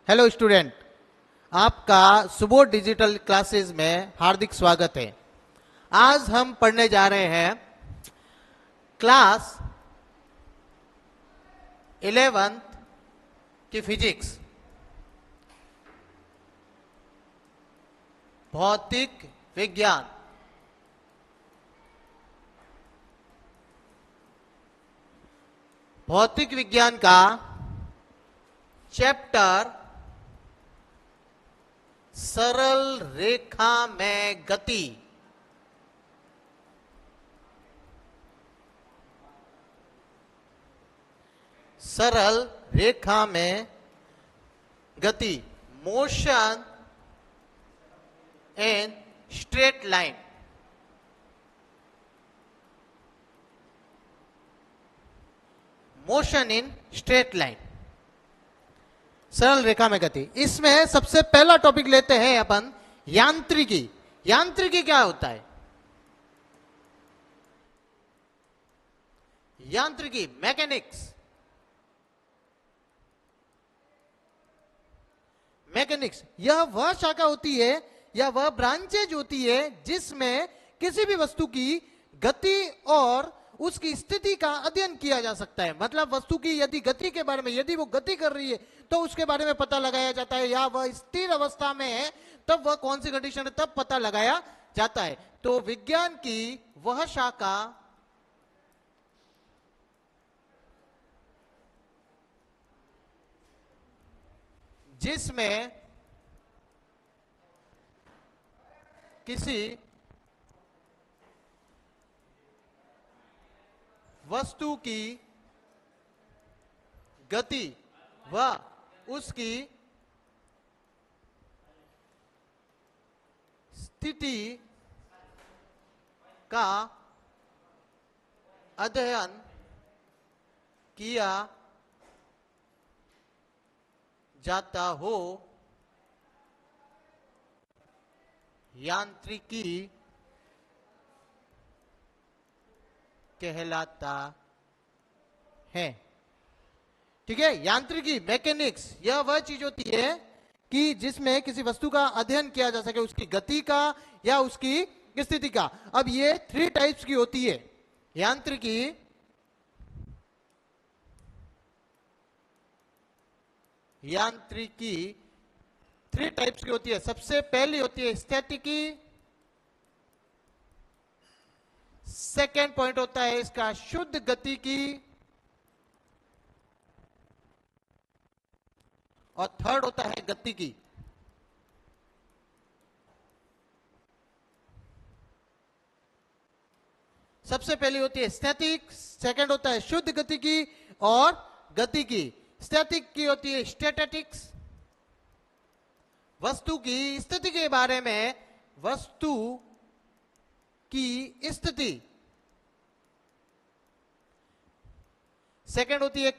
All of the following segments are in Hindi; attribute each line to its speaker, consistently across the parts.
Speaker 1: हेलो स्टूडेंट, आपका सुबोध डिजिटल क्लासेस में हार्दिक स्वागत है। आज हम पढ़ने जा रहे हैं क्लास 11th की फिजिक्स, भौतिक विज्ञान। भौतिक विज्ञान का चैप्टर सरल रेखा में गति। सरल रेखा में गति, motion in straight line. Motion in straight line, सरल रेखा में गति। इसमें सबसे पहला टॉपिक लेते हैं अपन यांत्रिकी। यांत्रिकी क्या होता है? यांत्रिकी, मैकेनिक्स। मैकेनिक्स यह वह शाखा होती है या वह ब्रांचेज होती है जिसमें किसी भी वस्तु की गति और उसकी स्थिति का अध्ययन किया जा सकता है। मतलब वस्तु की यदि गति के बारे में, यदि वो गति कर रही है तो उसके बारे में पता लगाया जाता है, या वह स्थिर अवस्था में है तब वह कौन सी कंडीशन है तब पता लगाया जाता है। तो विज्ञान की वह शाखा जिसमें किसी वस्तु की गति व उसकी स्थिति का अध्ययन किया जाता हो, यांत्रिकी कहलाता है। ठीक है, यांत्रिकी, मैकेनिक्स यह वह चीज होती है कि जिसमें किसी वस्तु का अध्ययन किया जा सके, उसकी गति का या उसकी स्थिति का। अब ये 3 टाइप्स की होती है यांत्रिकी। यांत्रिकी 3 टाइप्स की होती है। सबसे पहली होती है स्टैटिकी। सेकेंड पॉइंट होता है इसका शुद्ध गति की, और थर्ड होता है गति की। सबसे पहली होती है स्टैटिक, सेकंड होता है शुद्ध गति की और गति की। स्टैटिक की होती है स्टैटिक्स, वस्तु की स्थिति के बारे में, वस्तु की स्थिति। सेकंड होती है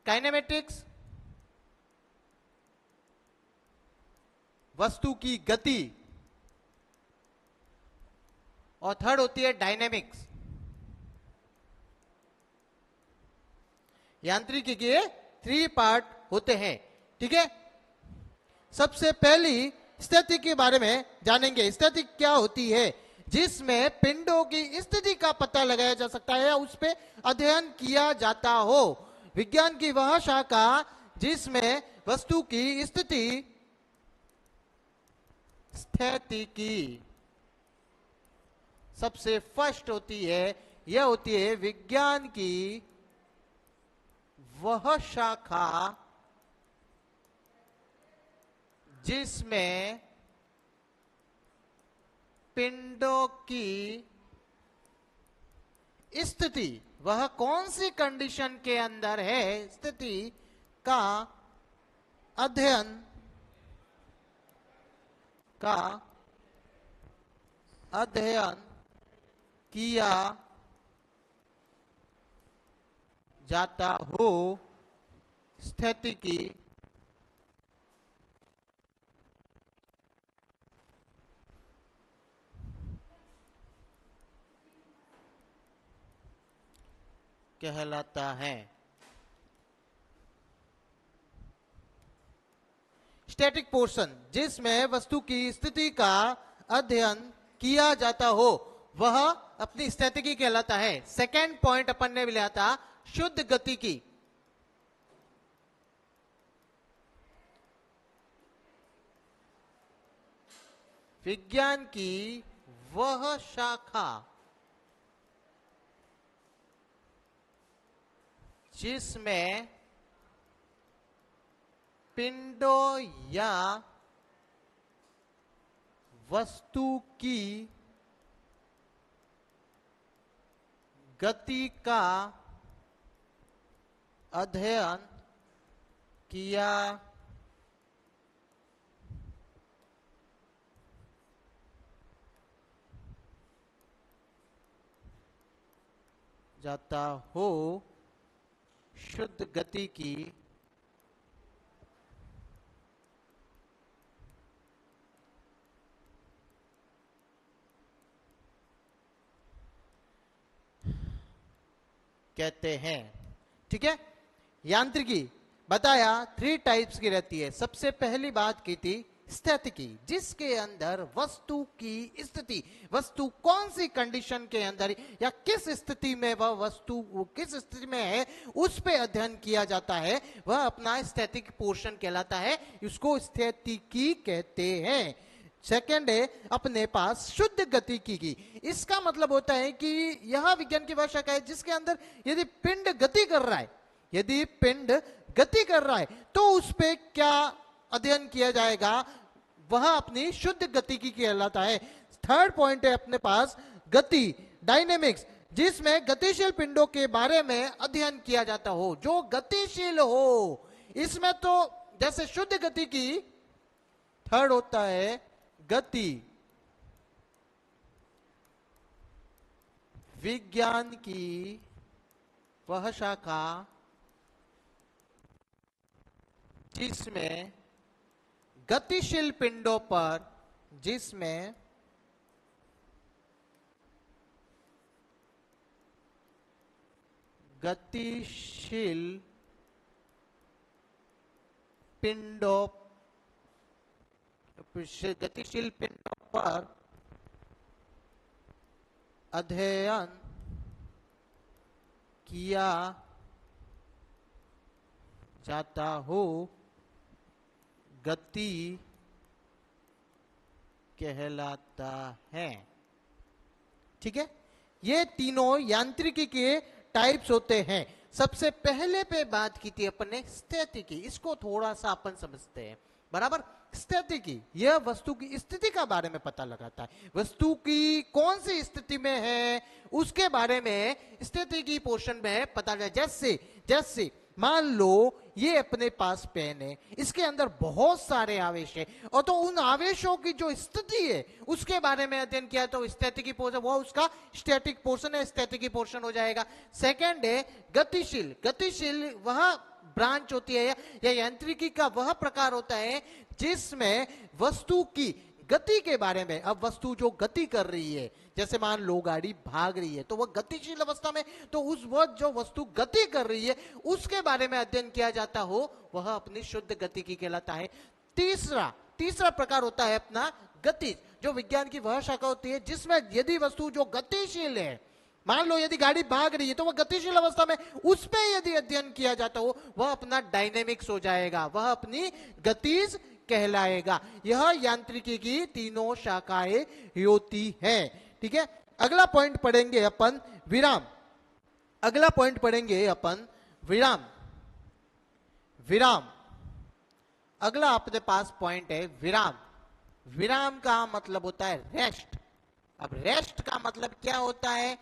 Speaker 1: काइनेमेटिक्स, वस्तु की गति। और थर्ड होती है डायनेमिक्स। यांत्रिकी के 3 पार्ट होते हैं। ठीक है, सबसे पहली स्थिति के बारे में जानेंगे। स्थिति क्या होती है? जिसमें पिंडों की स्थिति का पता लगाया जा सकता है या उस पर अध्ययन किया जाता हो। विज्ञान की वह शाखा जिसमें वस्तु की स्थिति, स्थितिकी सबसे फर्स्ट होती है, यह होती है विज्ञान की वह शाखा जिसमें पिंडों की स्थिति, वह कौन सी कंडीशन के अंदर है, स्थिति का अध्ययन किया जाता हो, स्थितिकी कहलाता है। स्टैटिक पोर्शन जिसमें वस्तु की स्थिति का अध्ययन किया जाता हो वह अपनी स्थितिकी कहलाता है। सेकेंड पॉइंट अपन ने लिया था शुद्ध गति की। विज्ञान की वह शाखा जिसमें पिंडों या वस्तु की गति का अध्ययन किया जाता हो शुद्ध गति की कहते हैं। ठीक है, यांत्रिकी बताया 3 टाइप्स की रहती है। सबसे पहली बात की थी स्थितिकी, जिसके अंदर वस्तु की स्थिति, वस्तु कौन सी कंडीशन के अंदर या किस स्थिति में वह वस्तु किस स्थिति में है उस पे अध्ययन किया जाता है, वह अपना स्टैटिक पोर्शन कहलाता है, इसको स्थितिकी कहते हैं। सेकेंड है अपने पास शुद्ध गतिकी की। इसका मतलब होता है कि यह विज्ञान की वह शाखा है जिसके अंदर यदि पिंड गति कर रहा है, यदि पिंड गति कर रहा है तो उस पे क्या अध्ययन किया जाएगा, वह अपनी शुद्ध गतिकी कहलाता है। थर्ड पॉइंट है अपने पास गति, डायनेमिक्स, जिसमें गतिशील पिंडों के बारे में अध्ययन किया जाता हो, जो गतिशील हो। इसमें तो जैसे शुद्ध गति की थर्ड होता है गति, विज्ञान की वह शाखा जिसमें गतिशील पिंडों पर, जिसमें गतिशील पिंडों पर अध्ययन किया जाता हो, गति कहलाता है। ठीक है, ये तीनों यांत्रिकी के टाइप्स होते हैं। सबसे पहले पे बात की थी अपन ने स्थितिकी, इसको थोड़ा सा अपन समझते हैं। बराबर, स्थितिकी यह वस्तु की स्थिति का बारे में पता लगाता है, वस्तु की कौन सी स्थिति में है उसके बारे में स्थितिकी पोर्शन में पता लगा। जैसे मान लो ये अपने पास पेन है, इसके अंदर बहुत सारे आवेश है, और तो उन आवेशों की जो स्थिति है उसके बारे में अध्ययन किया तो स्थितिकी पोर्शन, वो उसका स्टैटिक पोर्शन है, स्थितिकी पोर्शन हो जाएगा। सेकंड है गतिशील वह ब्रांच होती है या यांत्रिकी का वह प्रकार होता है जिसमें वस्तु की गति के बारे में, अब वस्तु जो गति कर रही है, जैसे मान लो गाड़ी भाग रही है तो वह गतिशील अवस्था में, तो उस वक्त जो वस्तु गति कर रही है उसके बारे में अध्ययन किया जाता हो, वह अपनी शुद्ध गति की कहलाता है। तीसरा प्रकार होता है अपना गति, जो विज्ञान की वह शाखा होती है जिसमें यदि वस्तु जो गतिशील है, मान लो यदि गाड़ी भाग रही है तो वह गतिशील अवस्था में, उस पे यदि अध्ययन किया जाता हो वह अपना डायनेमिक्स हो जाएगा, वह अपनी गतिज कहलाएगा। यह यांत्रिकी की तीनों शाखाएं होती है। ठीक है, अगला पॉइंट पढ़ेंगे अपन विराम। अगला अपने पास पॉइंट है विराम। विराम का मतलब होता है रेस्ट। अब रेस्ट का मतलब क्या होता है,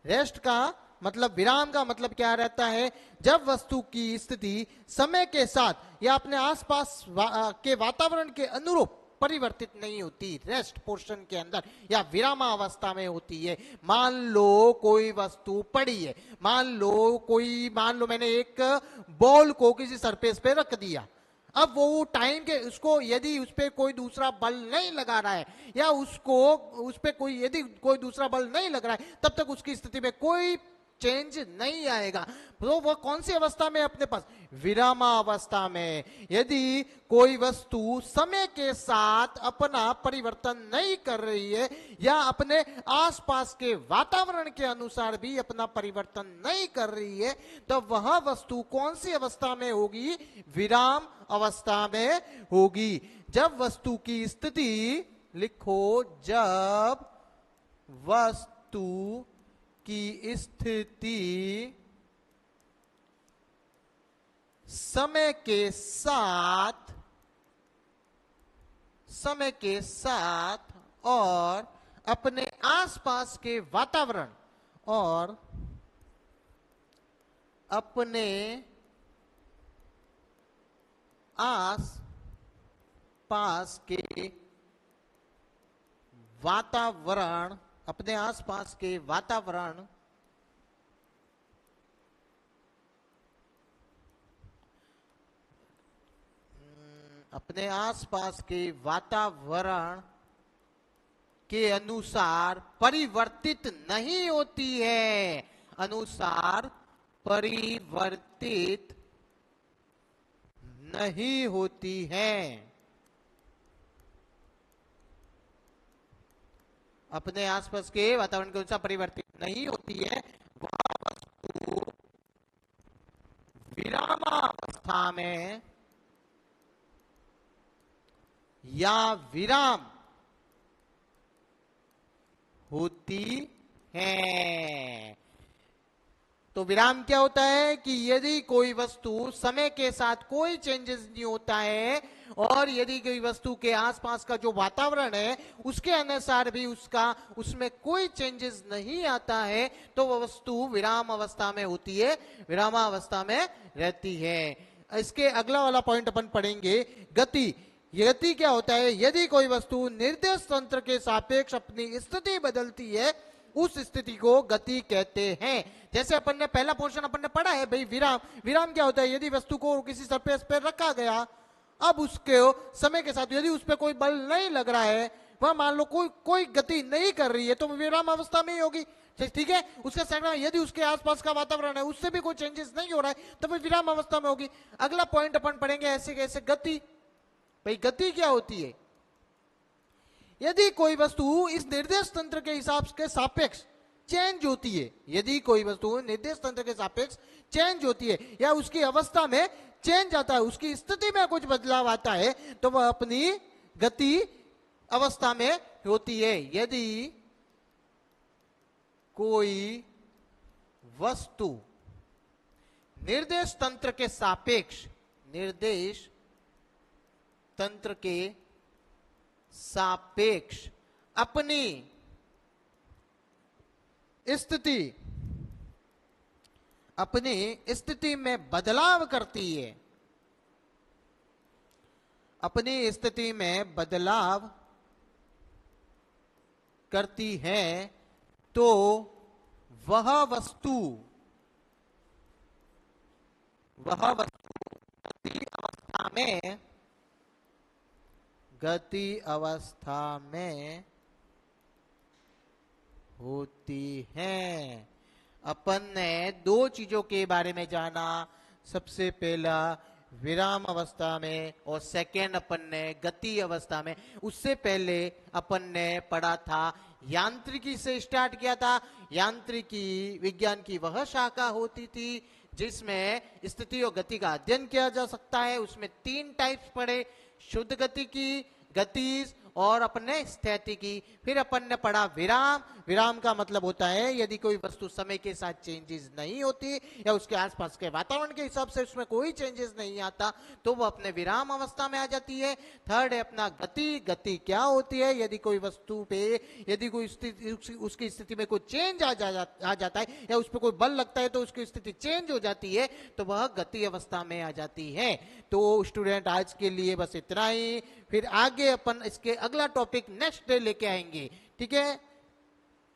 Speaker 1: रेस्ट का मतलब, विराम का मतलब क्या रहता है, जब वस्तु की स्थिति समय के साथ या अपने आसपास के वातावरण के अनुरूप परिवर्तित नहीं होती, रेस्ट पोर्शन के अंदर या विरामावस्था में होती है। मान लो कोई वस्तु पड़ी है, मान लो मैंने एक बॉल को किसी सरफेस पे रख दिया, अब वो टाइम के उसको यदि उस पर कोई दूसरा बल नहीं लगा रहा है या उसको उस पर यदि कोई दूसरा बल नहीं लग रहा है, तब तक उसकी स्थिति में कोई चेंज नहीं आएगा। तो वह कौन सी अवस्था में अपने पास, विरामावस्था में। यदि कोई वस्तु समय के साथ अपना परिवर्तन नहीं कर रही है या अपने आसपास के वातावरण के अनुसार भी अपना परिवर्तन नहीं कर रही है, तो वह वस्तु कौन सी अवस्था में होगी, विराम अवस्था में होगी। जब वस्तु की स्थिति, लिखो, जब वस्तु की स्थिति समय के साथ और अपने आसपास के वातावरण और अपने आस पास के वातावरण, अपने आसपास के वातावरण अपने आसपास के वातावरण के अनुसार परिवर्तित नहीं होती है, अनुसार परिवर्तित नहीं होती है। अपने आसपास के वातावरण के अनुसार परिवर्तित नहीं होती है, वह वस्तु विरामावस्था में या विराम होती है। तो विराम क्या होता है कि यदि कोई वस्तु समय के साथ कोई चेंजेस नहीं होता है और यदि कोई वस्तु के आसपास का जो वातावरण है उसके अनुसार भी उसमें कोई चेंजेस नहीं आता है, तो वह वस्तु विराम अवस्था में होती है, विरामावस्था में रहती है। इसके अगला वाला पॉइंट अपन पढ़ेंगे, गति। गति क्या होता है, यदि कोई वस्तु निर्देश तंत्र के सापेक्ष अपनी स्थिति बदलती है, उस स्थिति को गति कहते हैं। जैसे अपन ने पहला पोर्शन अपन ने पढ़ा है भाई, विराम। विराम क्या होता है, यदि वस्तु को किसी सरफेस पर रखा गया, अब उसके समय के साथ यदि उस पर कोई बल नहीं लग रहा है, वह मान लो कोई गति नहीं कर रही है, तो विराम अवस्था में ही होगी, ठीक है। उसके साथ यदि उसके आसपास का वातावरण है उससे भी कोई चेंजेस नहीं हो रहा है, तो वह विराम अवस्था में होगी। अगला पॉइंट अपन पढ़ेंगे ऐसे कैसे, गति। भाई गति क्या होती है, यदि कोई वस्तु इस निर्देश तंत्र के हिसाब के सापेक्ष चेंज होती है, यदि कोई वस्तु निर्देश तंत्र के सापेक्ष चेंज होती है या उसकी अवस्था में चेंज आता है, उसकी स्थिति में कुछ बदलाव आता है, तो वह अपनी गति अवस्था में होती है। यदि कोई वस्तु निर्देश तंत्र के सापेक्ष, निर्देश तंत्र के सापेक्ष अपनी स्थिति में बदलाव करती है, अपनी स्थिति में बदलाव करती है, तो वह वस्तु गति अवस्था में होती है। अपन ने दो चीजों के बारे में जाना, सबसे पहला विराम अवस्था में और सेकेंड अपन ने गति अवस्था में। उससे पहले अपन ने पढ़ा था, यांत्रिकी से स्टार्ट किया था। यांत्रिकी विज्ञान की वह शाखा होती थी जिसमें स्थिति और गति का अध्ययन किया जा सकता है। उसमें 3 टाइप्स पढ़े, शुद्ध गति की, गतिज और अपन ने स्थितिकी। फिर अपन ने पढ़ा विराम। विराम का मतलब होता है यदि कोई वस्तु समय के साथ चेंजेस नहीं होती या उसके आसपास के वातावरण के हिसाब से उसमें कोई चेंजेस नहीं आता, तो वो अपने विराम अवस्था में आ जाती है। थर्ड है अपना गति। गति क्या होती है, यदि कोई वस्तु पे यदि कोई उसकी स्थिति में कोई चेंज आ जाता है या उस पर कोई बल लगता है तो उसकी स्थिति चेंज हो जाती है, तो वह गति अवस्था में आ जाती है। तो स्टूडेंट आज के लिए बस इतना ही, फिर आगे अपन इसके अगला टॉपिक नेक्स्ट डे लेके आएंगे, ठीक है।